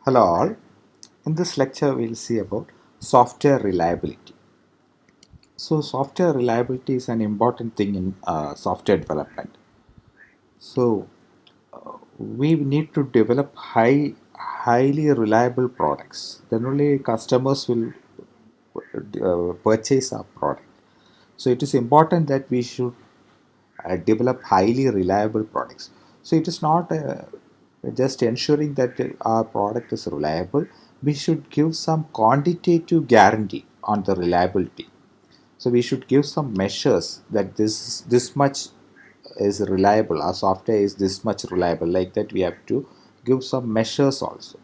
Hello all. In this lecture we'll see about software reliability. So software reliability is an important thing in software development. So we need to develop highly reliable products. Then only customers will purchase our product. So it is important that we should develop highly reliable products. So it is not just ensuring that our product is reliable. We should give some quantitative guarantee on the reliability. So we should give some measures that this much is reliable. Our software is this much reliable. Like that, we have to give some measures also.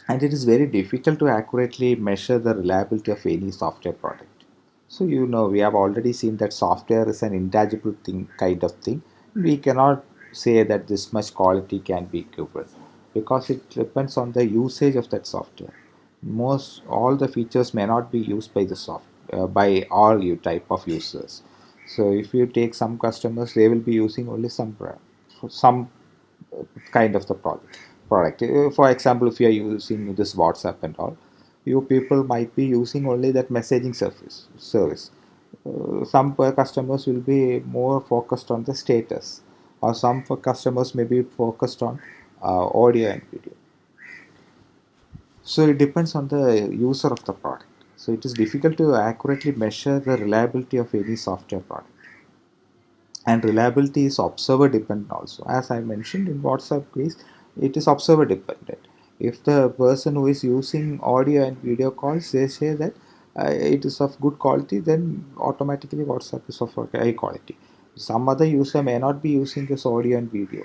And it is very difficult to accurately measure the reliability of any software product. So we have already seen that software is an intangible thing, kind of thing. We cannot say that this much quality can be given because it depends on the usage of that software. Most all the features may not be used by the by all you type of users. So if you take some customers, they will be using only some kind of the product. For example, if you are using this WhatsApp and all, you people might be using only that messaging service. Some customers will be more focused on the status, or some for customers may be focused on audio and video. So it depends on the user of the product. So it is difficult to accurately measure the reliability of any software product. And reliability is observer dependent also. As I mentioned in WhatsApp case, it is observer dependent. If the person who is using audio and video calls, they say that it is of good quality, then automatically WhatsApp is of high quality. Some other user may not be using this audio and video.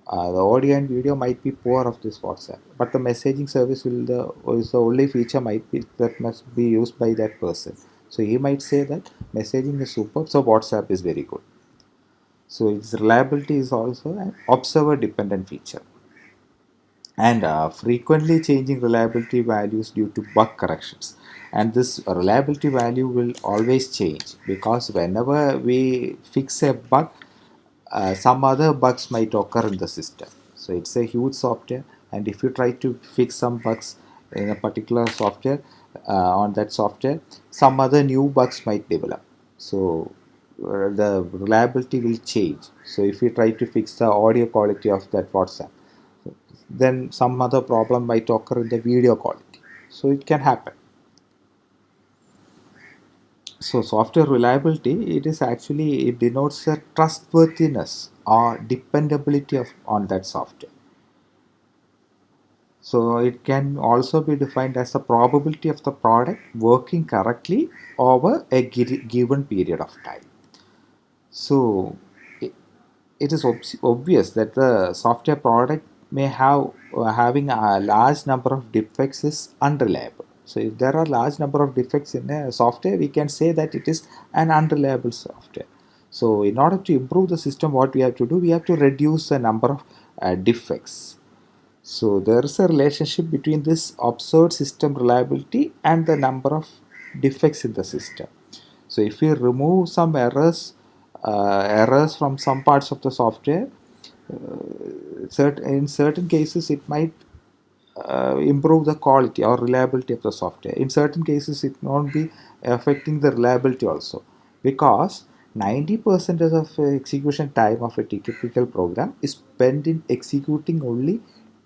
The audio and video might be poor of this WhatsApp, but the messaging service is the only feature might be that must be used by that person. So he might say that messaging is superb, so WhatsApp is very good. So its reliability is also an observer dependent feature. And frequently changing reliability values due to bug corrections. And this reliability value will always change because whenever we fix a bug, some other bugs might occur in the system. So it's a huge software, and if you try to fix some bugs in a particular software, on that software, some other new bugs might develop. So the reliability will change. So if you try to fix the audio quality of that WhatsApp, then some other problem might occur in the video quality. So it can happen. So software reliability, it denotes the trustworthiness or dependability on that software. So it can also be defined as the probability of the product working correctly over a given period of time. So it, it is obvious that the software product may have having a large number of defects is unreliable. So if there are large number of defects in a software, we can say that it is an unreliable software. So in order to improve the system, what we have to do, we have to reduce the number of defects. So there is a relationship between this observed system reliability and the number of defects in the system. So if we remove some errors from some parts of the software, in certain cases it might improve the quality or reliability of the software. In certain cases, it won't be affecting the reliability also, because 90% of execution time of a typical program is spent in executing only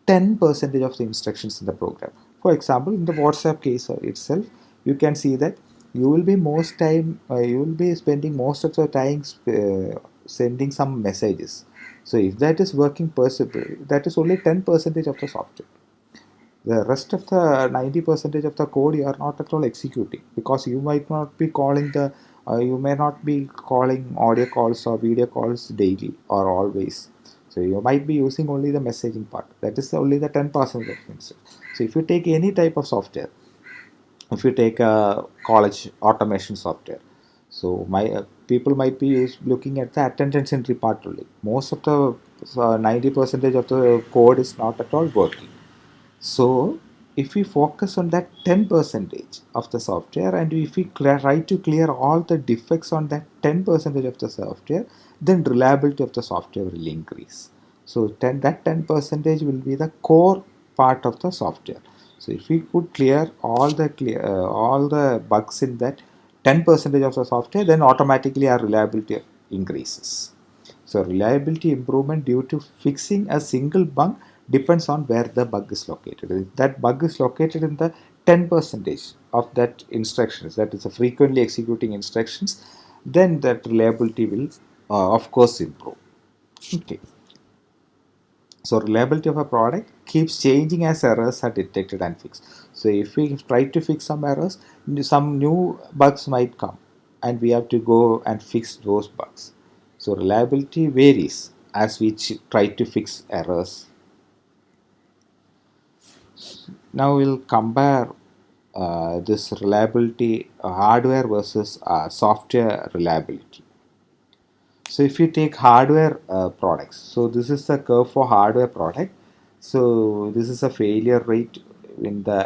10% of the instructions in the program. For example, in the WhatsApp case itself, you can see that you will be spending most of the time sending some messages. So if that is working possible, that is only 10% of the software. The rest of the 90% of the code you are not at all executing, because you may not be calling audio calls or video calls daily or always. So you might be using only the messaging part. That is only the 10% of things. So if you take any type of software, if you take a college automation software, so my people might be looking at the attendance entry part only. Most of the 90% of the code is not at all working. So if we focus on that 10 percentage of the software, and if we try to clear all the defects on that 10 percentage of the software, then reliability of the software will increase. So that 10 percentage will be the core part of the software. So if we could clear all the bugs in that 10% of the software, then automatically our reliability increases. So reliability improvement due to fixing a single bug depends on where the bug is located. If that bug is located in the 10% of that instructions, that is a frequently executing instructions, then that reliability will of course improve. Okay. So reliability of a product keeps changing as errors are detected and fixed. So if we try to fix some errors, some new bugs might come, and we have to go and fix those bugs. So reliability varies as we try to fix errors. Now we'll compare this reliability hardware versus software reliability. So if you take hardware products, so this is the curve for hardware product. So this is a failure rate. In the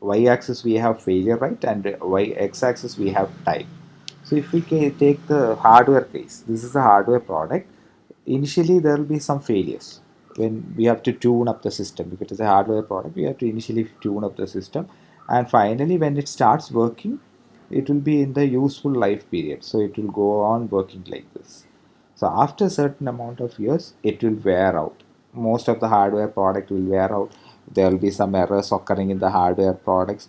y-axis we have failure rate, and x-axis we have time. So if we take the hardware case, this is a hardware product. Initially there will be some failures when we have to tune up the system. If it is a hardware product, we have to initially tune up the system, and finally when it starts working, it will be in the useful life period, so it will go on working like this. So after a certain amount of years, it will wear out. Most of the hardware product will wear out. There will be some errors occurring in the hardware products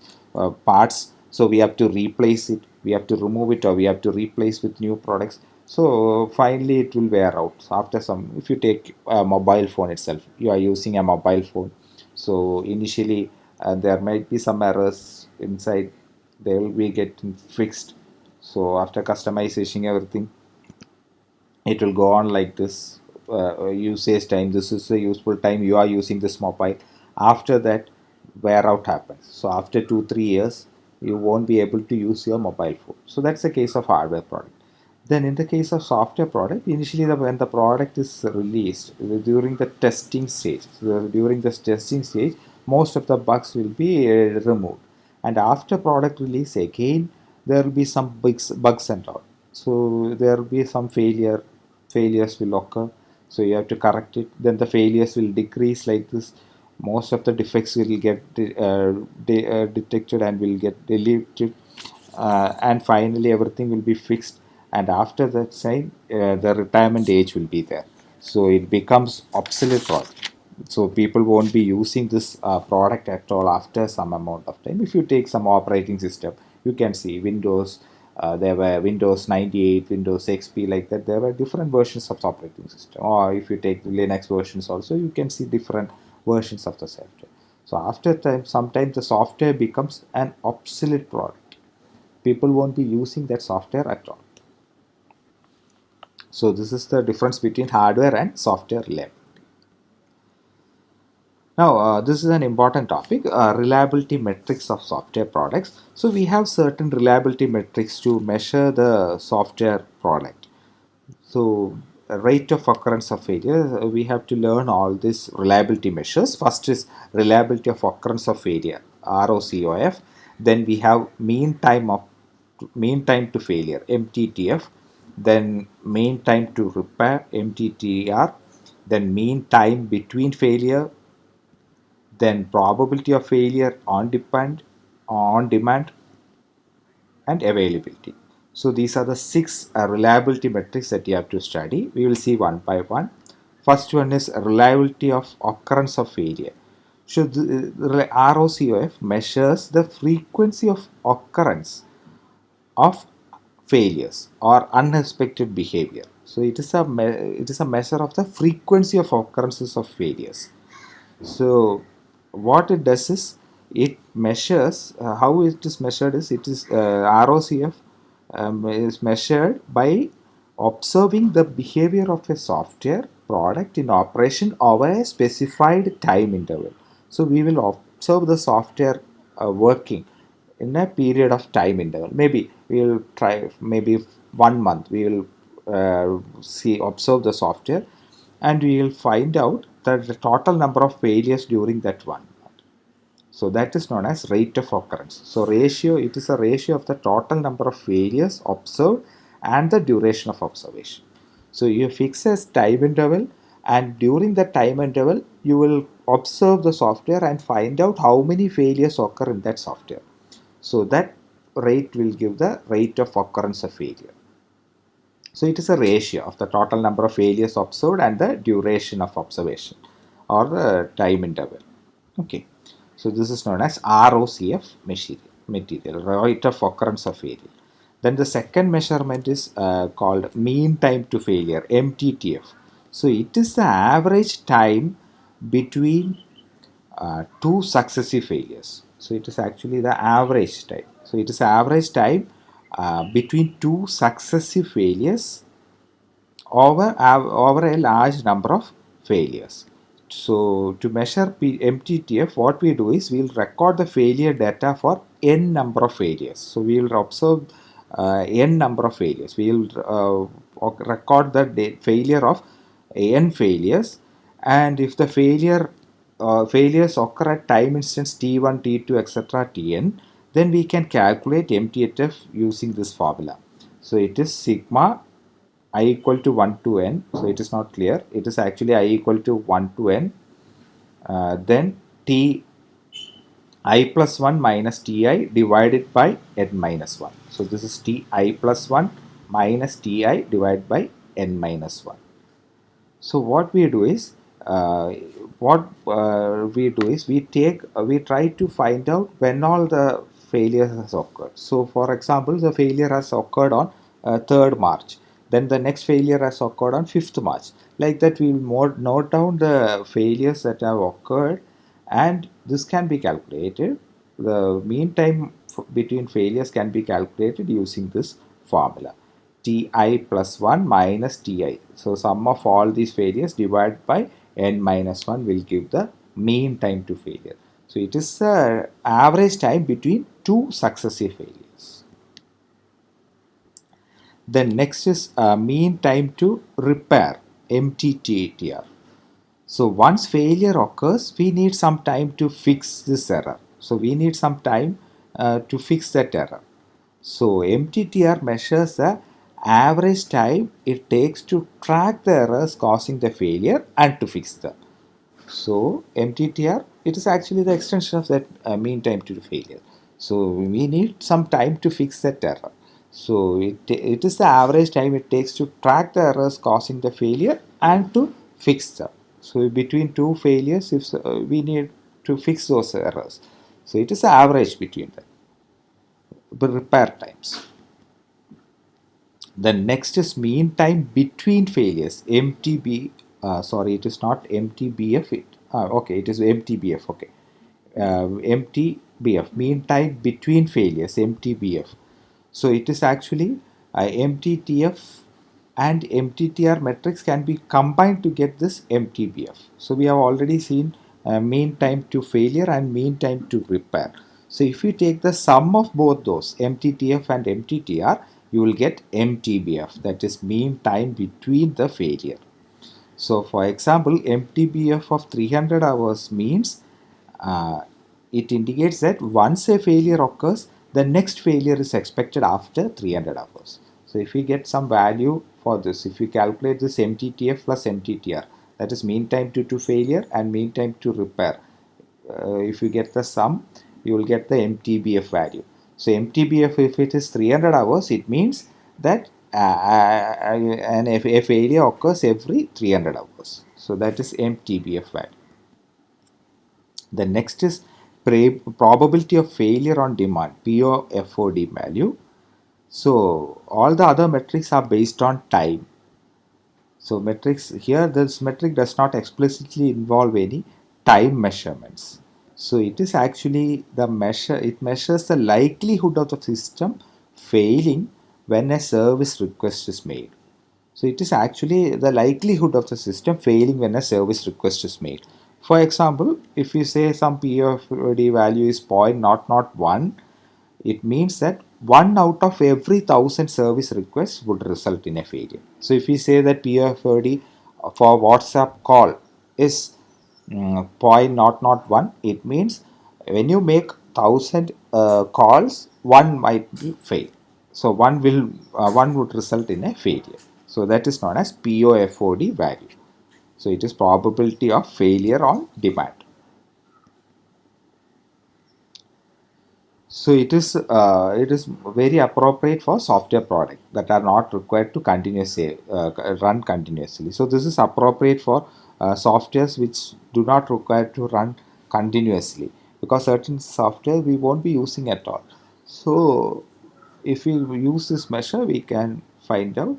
parts, so we have to replace it, we have to remove it, or we have to replace with new products. So finally it will wear out. So after some, if you take a mobile phone itself, you are using a mobile phone, so initially there might be some errors inside, they will be getting fixed. So after customization everything, it will go on like this. Usage time, this is the useful time you are using this mobile. After that, wear out happens. So after 2 3 years, you won't be able to use your mobile phone. So that's the case of hardware product. Then in the case of software product, initially when the product is released, during the testing stage, so during this testing stage, most of the bugs will be removed, and after product release again, there will be some bugs and all. So there will be some failures will occur, so you have to correct it. Then the failures will decrease like this. Most of the defects will get detected and will get deleted, and finally everything will be fixed. And after that time, the retirement age will be there, so it becomes obsolete product. So people won't be using this product at all after some amount of time. If you take some operating system, you can see Windows, there were Windows 98, Windows XP, like that. There were different versions of the operating system. Or if you take the Linux versions also, you can see different versions of the software. So after time, sometimes the software becomes an obsolete product. People won't be using that software at all. So this is the difference between hardware and software reliability. Now, this is an important topic, reliability metrics of software products. So we have certain reliability metrics to measure the software product. So rate of occurrence of failure, we have to learn all these reliability measures. First is reliability of occurrence of failure, ROCOF. Then we have mean time to failure, MTTF. Then mean time to repair, MTTR. Then mean time between failure. Then probability of failure on demand, and availability. So these are the six reliability metrics that you have to study. We will see one by one. First one is reliability of occurrence of failure. So the ROCOF measures the frequency of occurrence of failures or unexpected behavior. So it is a measure of the frequency of occurrences of failures. So what it does is it measures, how it is measured is, it is ROCF is measured by observing the behavior of a software product in operation over a specified time interval. So we will observe the software working in a period of time interval. Maybe we will try, maybe 1 month we will observe the software, and we will find out that the total number of failures during that 1 month. So that is known as rate of occurrence. So ratio, it is a ratio of the total number of failures observed and the duration of observation. So you fix a time interval, and during the time interval you will observe the software and find out how many failures occur in that software. So that rate will give the rate of occurrence of failure. So it is a ratio of the total number of failures observed and the duration of observation, or the time interval. Okay. So this is known as ROCF material, rate of occurrence of failure. Then the second measurement is called mean time to failure, MTTF. So it is the average time between two successive failures. So it is actually the average time. So it is average time between two successive failures over a large number of failures. So to measure MTTF, what we do is we'll record the failure data for n number of failures. So we will observe n number of failures. We will record the failure of n failures, and if the failures occur at time instance t1, t2, etc. tn, then we can calculate MTTF using this formula. So it is sigma I equal to 1 to n, so it is not clear. It is actually I equal to 1 to n, then t I plus 1 minus ti divided by n minus 1. So this is ti plus 1 minus ti divided by n minus 1. So what we do is we try to find out when all the failures has occurred. So for example, the failure has occurred on 3rd March. Then the next failure has occurred on 5th March. Like that, we will note down the failures that have occurred, and this can be calculated. The mean time between failures can be calculated using this formula. Ti plus 1 minus Ti. So sum of all these failures divided by n minus 1 will give the mean time to failure. So it is the average time between two successive failures. Then next is mean time to repair, MTTR. So once failure occurs, we need some time to fix this error. So we need some time to fix that error. So MTTR measures the average time it takes to track the errors causing the failure and to fix them. So MTTR, it is actually the extension of that mean time to failure. So we need some time to fix that error. So it is the average time it takes to track the errors causing the failure and to fix them. So between two failures, if we need to fix those errors, so it is the average between them, the repair times. The next is mean time between failures, MTB. Sorry, it is not MTBF. Okay, it is MTBF. Okay, MTBF, mean time between failures, MTBF. So it is actually MTTF and MTTR metrics can be combined to get this MTBF. So we have already seen mean time to failure and mean time to repair. So if you take the sum of both those, MTTF and MTTR, you will get MTBF, that is mean time between the failure. So for example, MTBF of 300 hours means uh, it indicates that once a failure occurs, the next failure is expected after 300 hours. So if we get some value for this, if we calculate this MTTF plus MTTR, that is mean time to failure and mean time to repair, if you get the sum, you will get the MTBF value. So MTBF, if it is 300 hours, it means that a failure occurs every 300 hours. So that is MTBF value. The next is probability of failure on demand, POFOD value. So all the other metrics are based on time. So metrics here, this metric does not explicitly involve any time measurements. So it is actually it measures the likelihood of the system failing when a service request is made. So it is actually the likelihood of the system failing when a service request is made. For example, if you say some POFD value is 0.001, it means that 1 out of every 1000 service requests would result in a failure. So if we say that POFD for WhatsApp call is 0.001, it means when you make 1000 calls, one might fail. So one would result in a failure. So that is known as POFOD value. So it is probability of failure on demand. So it is very appropriate for software product that are not required to continuously run continuously. So this is appropriate for softwares which do not require to run continuously, because certain software we won't be using at all. So if we use this measure, we can find out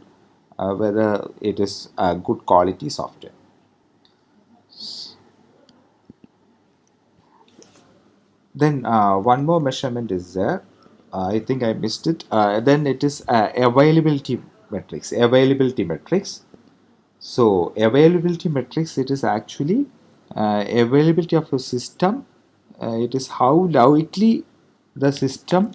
whether it is a good quality software. Then one more measurement is there. I think I missed it. Then it is availability metrics. Availability metrics. So availability metrics, it is actually availability of a system. It is how likely the system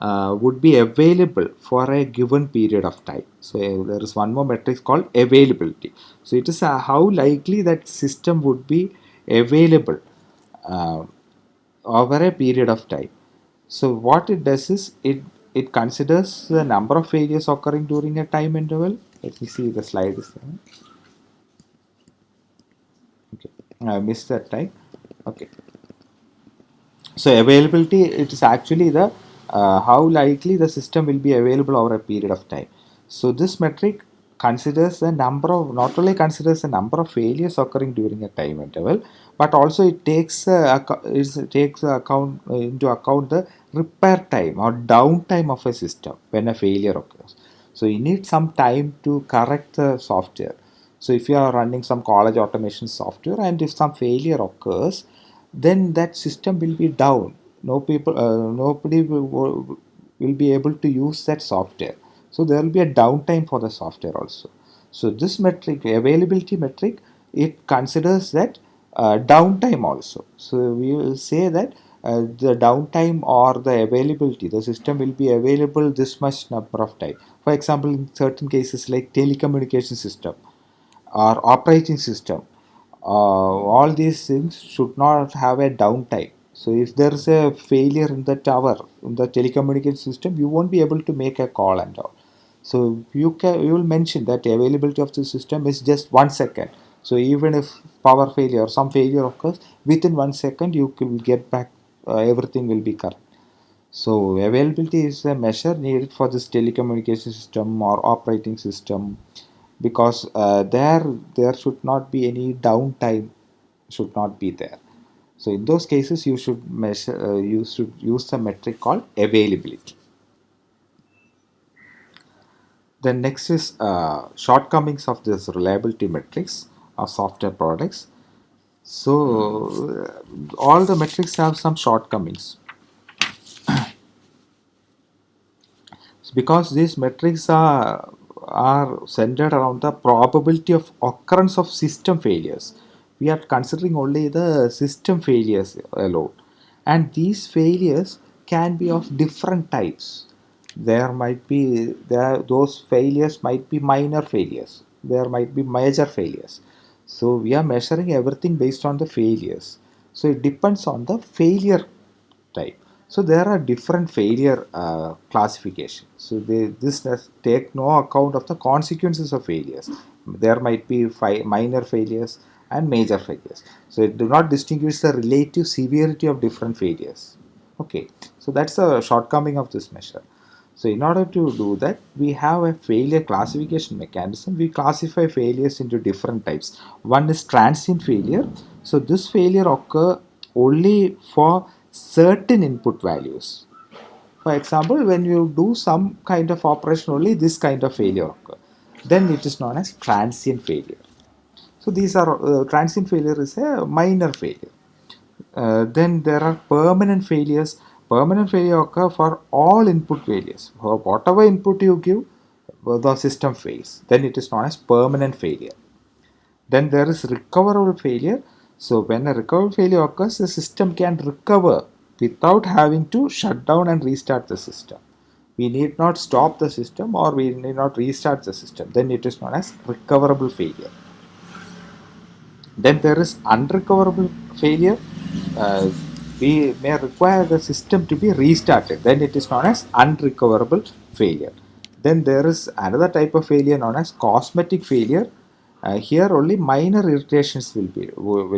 would be available for a given period of time. So there is one more metric called availability. So it is how likely that system would be available uh, over a period of time. So what it does is it considers the number of failures occurring during a time interval. Let me see the slide is there. Okay, I missed that time. Okay, so availability, it is actually the how likely the system will be available over a period of time. So this metric considers the number of, not only considers the number of failures occurring during a time interval, but also it takes account into account the repair time or downtime of a system when a failure occurs. So you need some time to correct the software. So if you are running some college automation software and if some failure occurs, then that system will be down. Nobody will be able to use that software. So there will be a downtime for the software also. So this metric, availability metric, it considers that downtime also. So we will say that the downtime or the availability, the system will be available this much number of time. For example, in certain cases like telecommunication system or operating system, all these things should not have a downtime. So if there is a failure in the tower, in the telecommunication system, you won't be able to make a call and all. So you will mention that the availability of the system is just 1 second. So even if power failure or some failure occurs, within 1 second you will get back, everything will be correct. So availability is a measure needed for this telecommunication system or operating system, because there should not be any downtime, should not be there. So in those cases you should measure, you should use the metric called availability. Then next is shortcomings of this reliability metrics of software products. So all the metrics have some shortcomings. Because these metrics are centered around the probability of occurrence of system failures. We are considering only the system failures alone, and these failures can be of different types. Those failures might be minor failures, there might be major failures. So we are measuring everything based on the failures. So it depends on the failure type. So there are different failure classifications. So this does take no account of the consequences of failures. There might be minor failures and major failures. So it do not distinguish the relative severity of different failures. Okay, so that's the shortcoming of this measure. So in order to do that, we have a failure classification mechanism. We classify failures into different types. One is transient failure. So this failure occur only for certain input values. For example, when you do some kind of operation, only this kind of failure occur. Then it is known as transient failure. So these are transient failure is a minor failure. Then there are permanent failures. Permanent failure occur for all input failures. For whatever input you give, the system fails. Then it is known as permanent failure. Then there is recoverable failure. So when a recoverable failure occurs, the system can recover without having to shut down and restart the system. We need not stop the system or we need not restart the system. Then it is known as recoverable failure. Then there is unrecoverable failure. Uh, we may require the system to be restarted. Then it is known as unrecoverable failure. Then there is another type of failure known as cosmetic failure. Here only minor irritations will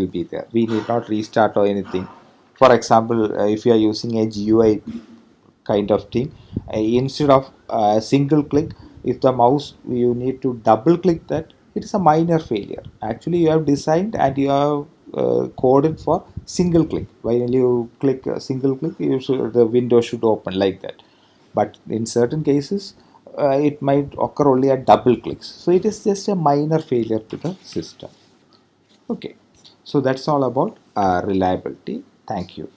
be there. We need not restart or anything. For example, if you are using a GUI kind of thing, instead of a single click, if the mouse you need to double click that, it is a minor failure. Actually, you have designed and you have coded for single click. When you click a single click, the window should open like that. But in certain cases, it might occur only at double clicks. So it is just a minor failure to the system. Okay, so that's all about reliability. Thank you.